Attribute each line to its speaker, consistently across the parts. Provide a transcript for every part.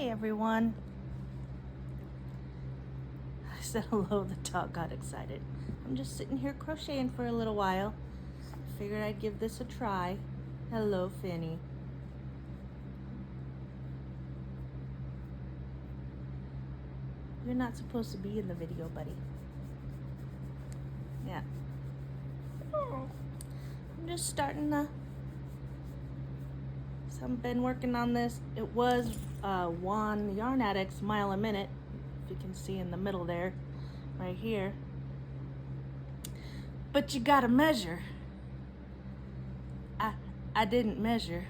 Speaker 1: Hey everyone. I said hello, the dog got excited. I'm just sitting here crocheting for a little while. Figured I'd give this a try. Hello, Finny. You're not supposed to be in the video, buddy. Yeah. I'm just starting to... So I've been working on this. It was Juan the Yarn Addict's Mile a Minute. If you can see in the middle there, right here. But you gotta measure. I didn't measure.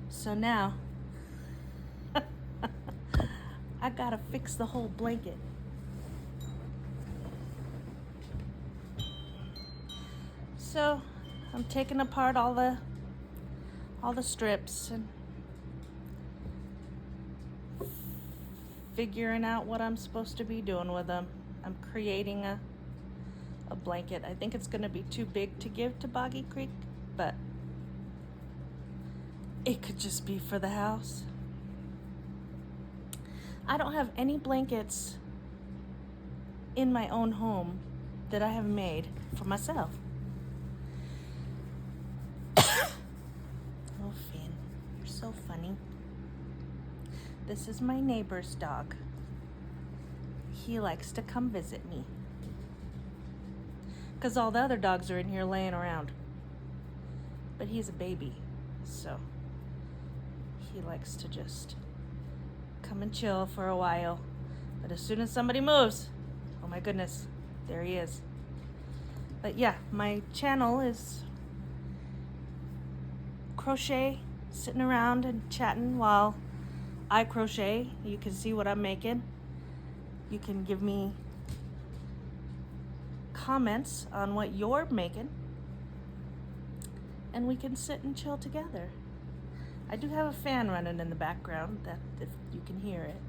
Speaker 1: So now I gotta fix the whole blanket. So I'm taking apart all the strips and figuring out what I'm supposed to be doing with them. I'm creating a blanket. I think it's gonna be too big to give to Boggy Creek, but it could just be for the house. I don't have any blankets in my own home that I have made for myself. Oh, Finn, you're so funny. This is my neighbor's dog. He likes to come visit me. Because all the other dogs are in here laying around. But he's a baby, so he likes to just come and chill for a while. But as soon as somebody moves, oh my goodness, there he is. But yeah, my channel is crochet, sitting around and chatting while I crochet. You can see what I'm making. You can give me comments on what you're making, and we can sit and chill together. I do have a fan running in the background, that if you can hear it.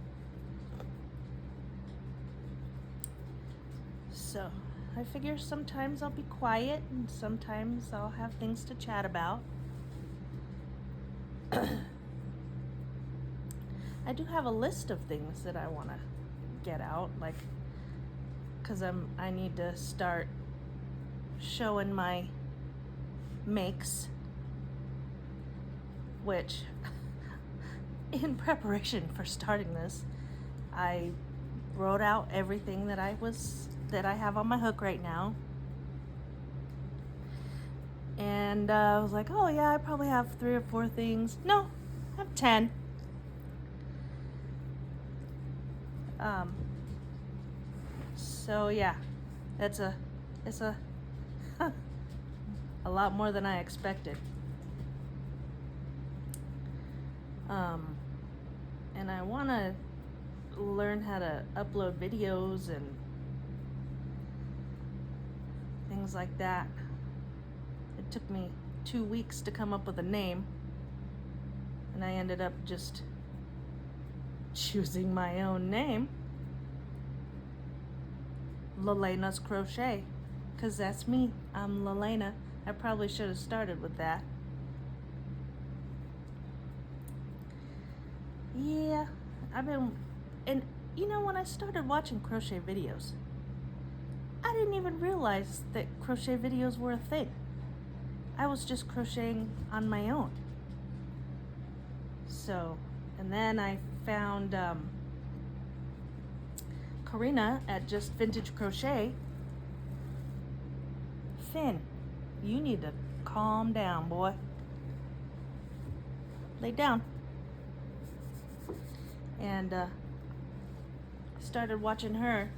Speaker 1: So I figure sometimes I'll be quiet and sometimes I'll have things to chat about. I do have a list of things that I want to get out, like, because I need to start showing my makes, which in preparation for starting this, I wrote out everything that I have on my hook right now. And I was like, oh yeah, I probably have 3 or 4 things. No, I have 10. So yeah, it's a a lot more than I expected. And I want to learn how to upload videos and things like that. It took me 2 weeks to come up with a name, and I ended up just choosing my own name, LaLana's Crochet, because that's me. I'm LaLana. I probably should have started with that. Yeah, and you know, when I started watching crochet videos, I didn't even realize that crochet videos were a thing. I was just crocheting on my own. So, and then I found Karina at Just Vintage Crochet. Finn, you need to calm down, boy. Lay down. And started watching her.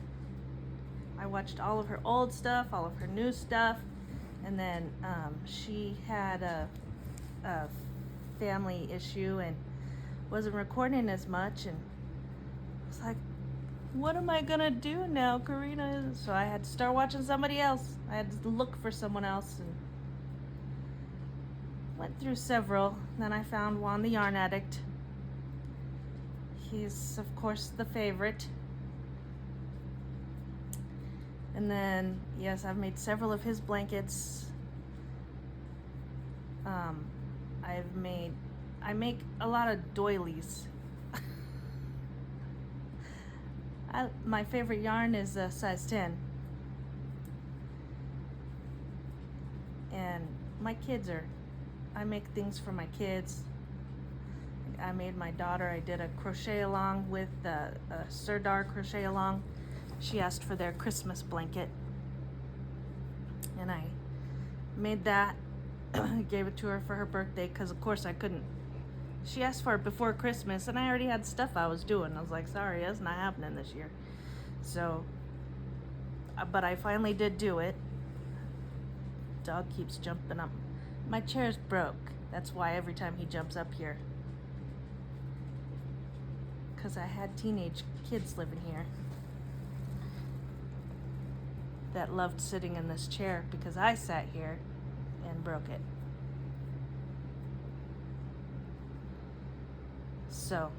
Speaker 1: I watched all of her old stuff, all of her new stuff, and then she had a family issue and wasn't recording as much, and I was like, what am I gonna do now, Karina? So I had to start watching somebody else. I had to look for someone else, and went through several. Then I found Juan the Yarn Addict. He's, of course, the favorite. And then, yes, I've made several of his blankets. I make a lot of doilies. My favorite yarn is a size 10. And my kids I make things for my kids. I made my daughter, I did a crochet along with a Serdar crochet along. She asked for their Christmas blanket. And I made that, gave it to her for her birthday, because of course I couldn't. She asked for it before Christmas, and I already had stuff I was doing. I was like, sorry, that's not happening this year. So, but I finally did do it. Dog keeps jumping up. My chair's broke. That's why every time he jumps up here. Because I had teenage kids living here that loved sitting in this chair because I sat here and broke it. So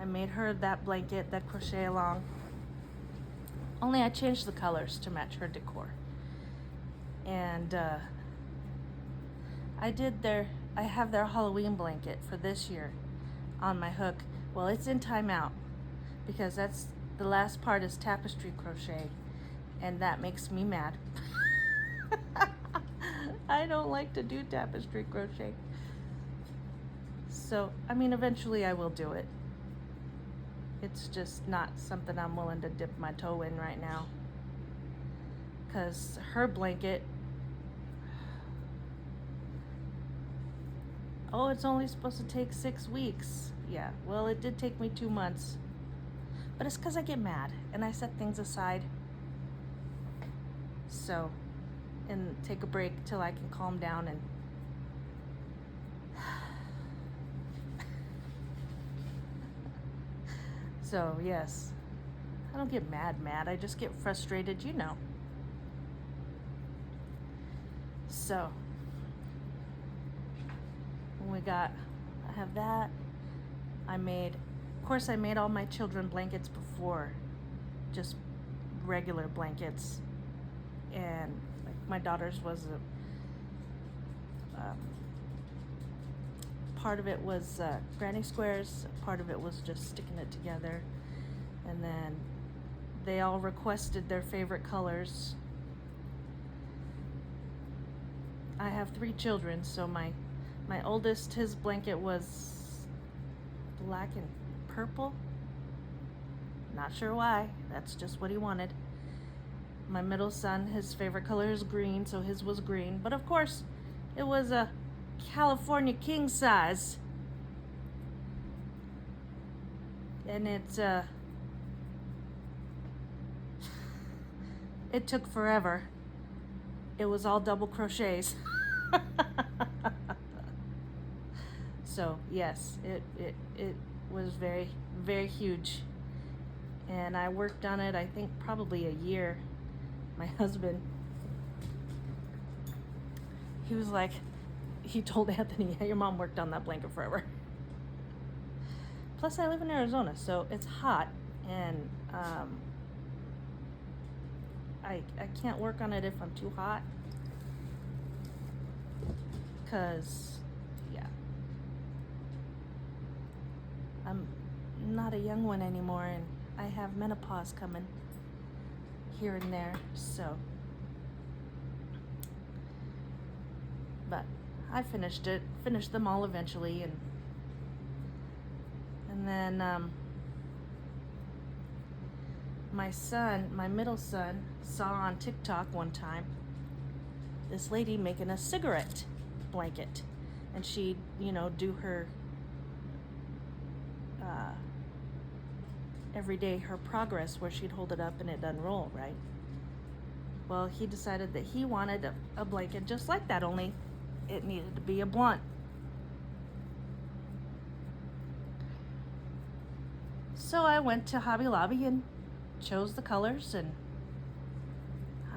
Speaker 1: I made her that blanket, that crochet along. Only I changed the colors to match her decor. And I have their Halloween blanket for this year on my hook. Well, it's in timeout because that's the last part is tapestry crochet, and that makes me mad. I don't like to do tapestry crochet. So, I mean, eventually I will do it. It's just not something I'm willing to dip my toe in right now. Because her blanket, oh, it's only supposed to take 6 weeks. Yeah, well, it did take me 2 months. But it's because I get mad and I set things aside. So, and take a break till I can calm down and so, yes. I don't get mad. I just get frustrated, you know. So, I have that. Of course, I made all my children blankets before, just regular blankets. And like my daughter's was part of it was granny squares, part of it was just sticking it together, and then they all requested their favorite colors. I have 3 children, so my oldest, his blanket was black and purple. Not sure why, that's just what he wanted. My middle son, his favorite color is green, so his was green, but of course it was a California king size, and it took forever. It was all double crochets. So yes, it was very, very huge, and I worked on it, I think probably a year. My husband, he was like, he told Anthony, yeah, your mom worked on that blanket forever. Plus I live in Arizona, so it's hot, and I can't work on it if I'm too hot, because yeah, I'm not a young one anymore, and I have menopause coming here and there, so, but I finished them all eventually, and then my middle son, saw on TikTok one time this lady making a cigarette blanket, and she'd, do her every day, her progress, where she'd hold it up and it'd unroll, right? Well, he decided that he wanted a blanket just like that, only it needed to be a blunt. So I went to Hobby Lobby and chose the colors, and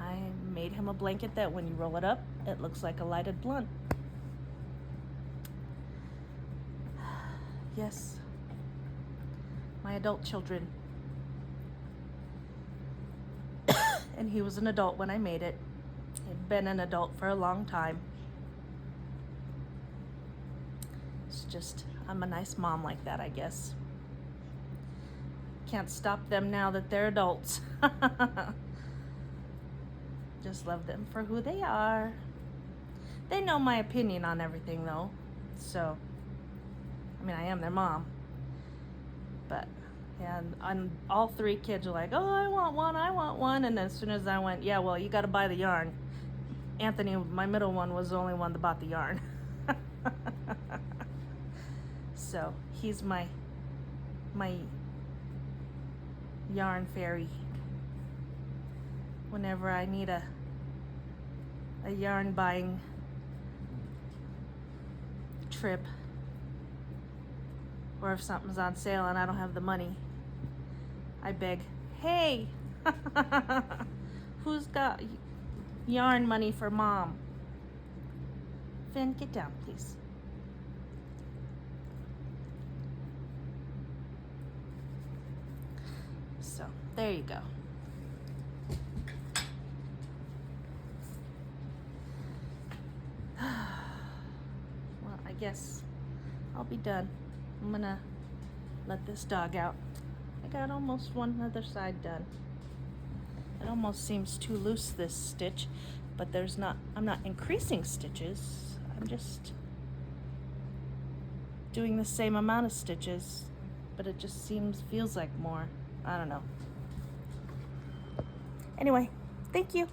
Speaker 1: I made him a blanket that when you roll it up, it looks like a lighted blunt. Yes, my adult children. And he was an adult when I made it. He'd been an adult for a long time. It's just, I'm a nice mom like that, I guess. Can't stop them now that they're adults. Just love them for who they are. They know my opinion on everything though. So, I mean, I am their mom. But, yeah, and all three kids are like, oh, I want one. And as soon as I went, yeah, well, you got to buy the yarn. Anthony, my middle one, was the only one that bought the yarn. So, he's my yarn fairy. Whenever I need a yarn buying trip, or if something's on sale and I don't have the money, I beg, hey, who's got yarn money for mom? Finn, get down, please. So, there you go. Well, I guess I'll be done. I'm gonna let this dog out. I got almost one other side done. It almost seems too loose, this stitch, but I'm not increasing stitches. I'm just doing the same amount of stitches, but it just feels like more. I don't know. Anyway, thank you.